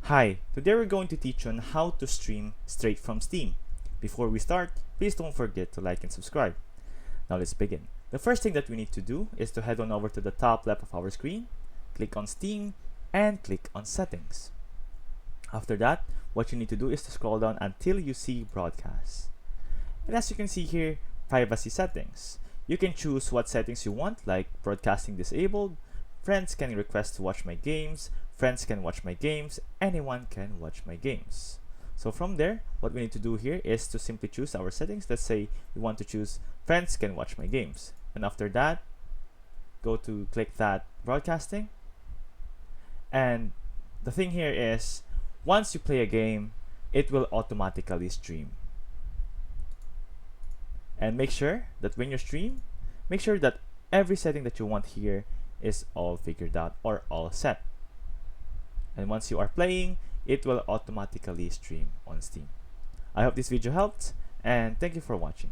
Hi, today we're going to teach you on how to stream straight from Steam. Before we start, please don't forget to like and subscribe. Now let's begin. The first thing that we need to do is to head on over to the top left of our screen, click on Steam, and click on Settings. After that, what you need to do is to scroll down until you see Broadcast. And as you can see here, privacy settings. You can choose what settings you want, like broadcasting disabled, friends can request to watch my games, friends can watch my games, anyone can watch my games. So from there, what we need to do here is to simply choose our settings. Let's say we want to choose friends can watch my games. And after that, go to click that broadcasting. And the thing here is, once you play a game, it will automatically stream. And make sure that when you stream, make sure that every setting that you want here is all figured out or all set. And once you are playing, it will automatically stream on Steam. I hope this video helped, and thank you for watching.